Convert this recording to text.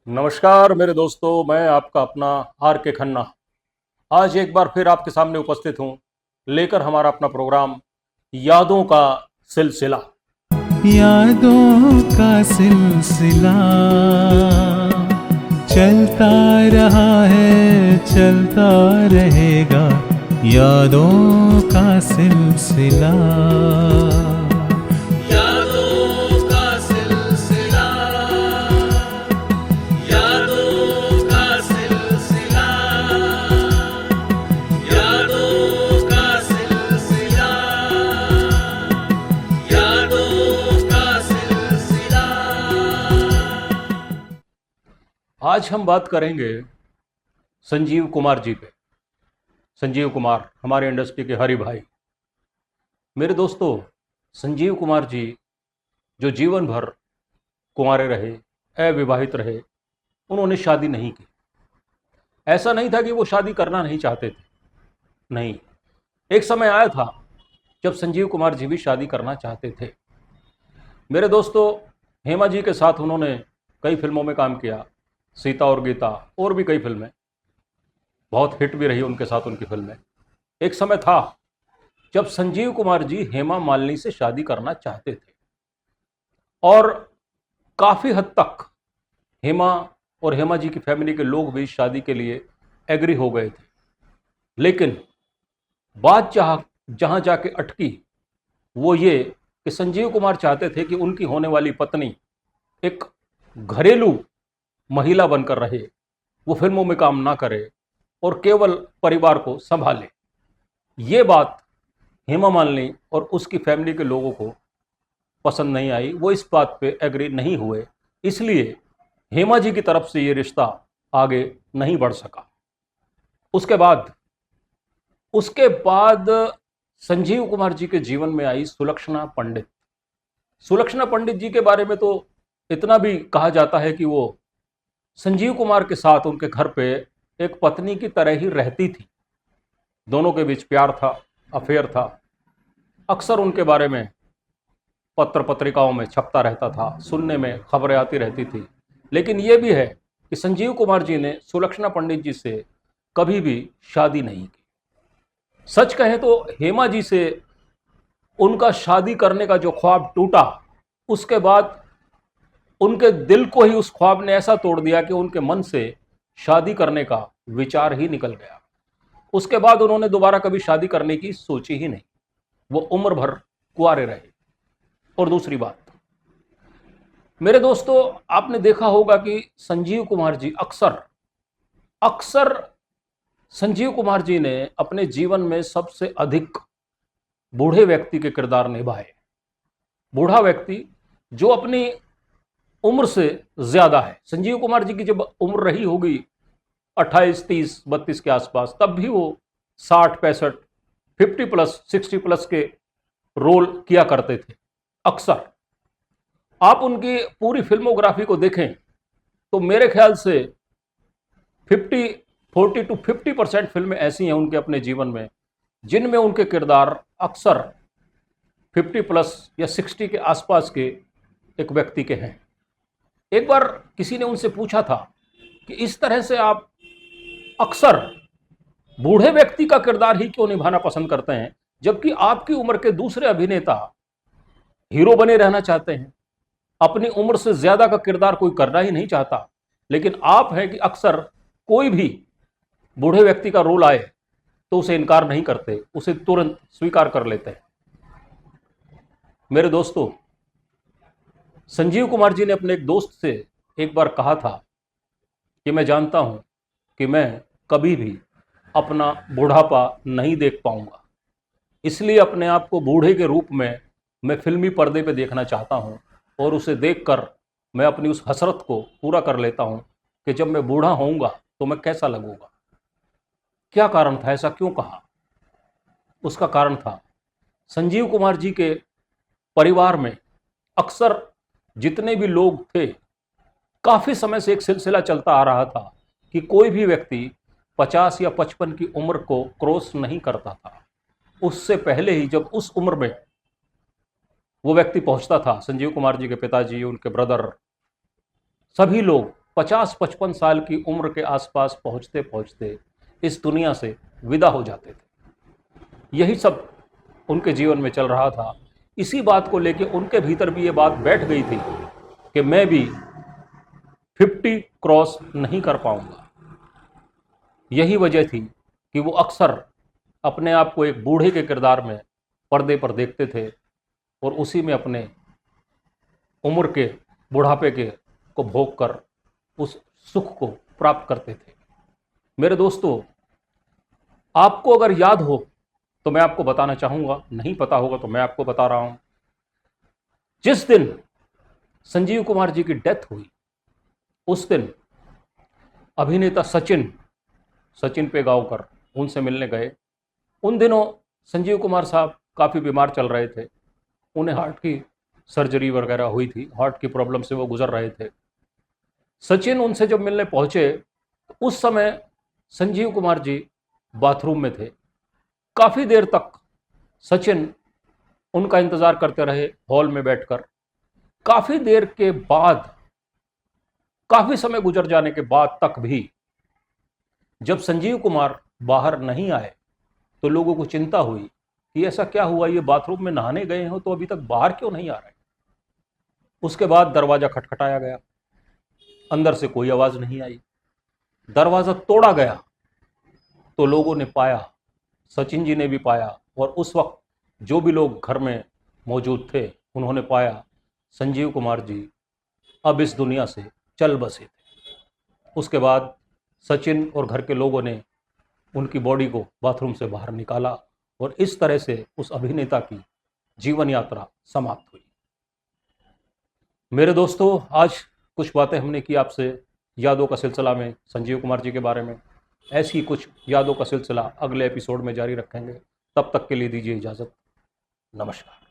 नमस्कार मेरे दोस्तों, मैं आपका अपना आर के खन्ना आज एक बार फिर आपके सामने उपस्थित हूं, लेकर हमारा अपना प्रोग्राम यादों का सिलसिला। यादों का सिलसिला चलता रहा है, चलता रहेगा। यादों का सिलसिला, यादों का सिलसिला, यादों का सिलसिला, यादों का सिलसिला, यादों का सिलसिला। आज हम बात करेंगे संजीव कुमार जी पे। संजीव कुमार हमारे इंडस्ट्री के हरि भाई। मेरे दोस्तों, संजीव कुमार जी जो जीवन भर कुंवारे रहे, अविवाहित रहे, उन्होंने शादी नहीं की। ऐसा नहीं था कि वो शादी करना नहीं चाहते थे, नहीं। एक समय आया था जब संजीव कुमार जी भी शादी करना चाहते थे। मेरे दोस्तों, हेमा जी के साथ उन्होंने कई फिल्मों में काम किया, सीता और गीता और भी कई फिल्में, बहुत हिट भी रही उनके साथ उनकी फिल्में। एक समय था जब संजीव कुमार जी हेमा मालिनी से शादी करना चाहते थे और काफ़ी हद तक हेमा और हेमा जी की फैमिली के लोग भी शादी के लिए एग्री हो गए थे। लेकिन बात जहाँ जहाँ जाके अटकी वो ये कि संजीव कुमार चाहते थे कि उनकी होने वाली पत्नी एक घरेलू महिला बनकर रहे, वो फिल्मों में काम ना करे और केवल परिवार को संभाले। ये बात हेमा मालिनी और उसकी फैमिली के लोगों को पसंद नहीं आई, वो इस बात पे एग्री नहीं हुए, इसलिए हेमा जी की तरफ से ये रिश्ता आगे नहीं बढ़ सका। उसके बाद संजीव कुमार जी के जीवन में आई सुलक्षणा पंडित। सुलक्षणा पंडित जी के बारे में तो इतना भी कहा जाता है कि वो संजीव कुमार के साथ उनके घर पे एक पत्नी की तरह ही रहती थी। दोनों के बीच प्यार था, अफेयर था। अक्सर उनके बारे में पत्र पत्रिकाओं में छपता रहता था, सुनने में खबरें आती रहती थी। लेकिन ये भी है कि संजीव कुमार जी ने सुलक्षणा पंडित जी से कभी भी शादी नहीं की। सच कहें तो हेमा जी से उनका शादी करने का जो ख्वाब टूटा, उसके बाद उनके दिल को ही उस ख्वाब ने ऐसा तोड़ दिया कि उनके मन से शादी करने का विचार ही निकल गया। उसके बाद उन्होंने दोबारा कभी शादी करने की सोची ही नहीं, वो उम्र भर कुंवारे रहे। और दूसरी बात, मेरे दोस्तों, आपने देखा होगा कि संजीव कुमार जी अक्सर अक्सर संजीव कुमार जी ने अपने जीवन में सबसे अधिक बूढ़े व्यक्ति के किरदार निभाए। बूढ़ा व्यक्ति जो अपनी उम्र से ज्यादा है। संजीव कुमार जी की जब उम्र रही होगी 28, 30, 32 के आसपास, तब भी वो 60, 65, 50 प्लस, 60 प्लस के रोल किया करते थे। अक्सर आप उनकी पूरी फिल्मोग्राफी को देखें तो मेरे ख्याल से 40 to 50% फिल्में ऐसी हैं उनके अपने जीवन में जिनमें उनके किरदार अक्सर 50 प्लस या 60 के आसपास के एक व्यक्ति के हैं। एक बार किसी ने उनसे पूछा था कि इस तरह से आप अक्सर बूढ़े व्यक्ति का किरदार ही क्यों निभाना पसंद करते हैं, जबकि आपकी उम्र के दूसरे अभिनेता हीरो बने रहना चाहते हैं, अपनी उम्र से ज्यादा का किरदार कोई करना ही नहीं चाहता। लेकिन आप हैं कि अक्सर कोई भी बूढ़े व्यक्ति का रोल आए तो उसे इनकार नहीं करते, उसे तुरंत स्वीकार कर लेते हैं। मेरे दोस्तों, संजीव कुमार जी ने अपने एक दोस्त से एक बार कहा था कि मैं जानता हूं कि मैं कभी भी अपना बुढ़ापा नहीं देख पाऊंगा, इसलिए अपने आप को बूढ़े के रूप में मैं फिल्मी पर्दे पे देखना चाहता हूं और उसे देखकर मैं अपनी उस हसरत को पूरा कर लेता हूं कि जब मैं बूढ़ा होऊंगा तो मैं कैसा लगूंगा। क्या कारण था, ऐसा क्यों कहा? उसका कारण था संजीव कुमार जी के परिवार में अक्सर जितने भी लोग थे, काफी समय से एक सिलसिला चलता आ रहा था कि कोई भी व्यक्ति 50 या 55 की उम्र को क्रॉस नहीं करता था। उससे पहले ही जब उस उम्र में वो व्यक्ति पहुंचता था, संजीव कुमार जी के पिताजी, उनके ब्रदर, सभी लोग 50-55 साल की उम्र के आसपास पहुंचते पहुंचते इस दुनिया से विदा हो जाते थे। यही सब उनके जीवन में चल रहा था। इसी बात को लेकर उनके भीतर भी ये बात बैठ गई थी कि मैं भी 50 क्रॉस नहीं कर पाऊंगा। यही वजह थी कि वो अक्सर अपने आप को एक बूढ़े के किरदार में पर्दे पर देखते थे और उसी में अपने उम्र के बुढ़ापे के को भोग कर उस सुख को प्राप्त करते थे। मेरे दोस्तों, आपको अगर याद हो तो मैं आपको बताना चाहूँगा, नहीं पता होगा तो मैं आपको बता रहा हूँ। जिस दिन संजीव कुमार जी की डेथ हुई उस दिन अभिनेता सचिन पेगावकर उनसे मिलने गए। उन दिनों संजीव कुमार साहब काफ़ी बीमार चल रहे थे, उन्हें हार्ट की सर्जरी वगैरह हुई थी, हार्ट की प्रॉब्लम से वो गुजर रहे थे। सचिन उनसे जब मिलने पहुंचे तो उस समय संजीव कुमार जी बाथरूम में थे। काफ़ी देर तक सचिन उनका इंतज़ार करते रहे हॉल में बैठकर। काफ़ी देर के बाद, काफ़ी समय गुजर जाने के बाद तक भी जब संजीव कुमार बाहर नहीं आए तो लोगों को चिंता हुई कि ऐसा क्या हुआ, ये बाथरूम में नहाने गए हो तो अभी तक बाहर क्यों नहीं आ रहे। उसके बाद दरवाज़ा खटखटाया गया, अंदर से कोई आवाज़ नहीं आई। दरवाज़ा तोड़ा गया तो लोगों ने पाया, सचिन जी ने भी पाया और उस वक्त जो भी लोग घर में मौजूद थे उन्होंने पाया संजीव कुमार जी अब इस दुनिया से चल बसे थे। उसके बाद सचिन और घर के लोगों ने उनकी बॉडी को बाथरूम से बाहर निकाला और इस तरह से उस अभिनेता की जीवन यात्रा समाप्त हुई। मेरे दोस्तों, आज कुछ बातें हमने की आपसे यादों का सिलसिला में संजीव कुमार जी के बारे में। ऐसी कुछ यादों का सिलसिला अगले एपिसोड में जारी रखेंगे। तब तक के लिए दीजिए इजाज़त। नमस्कार।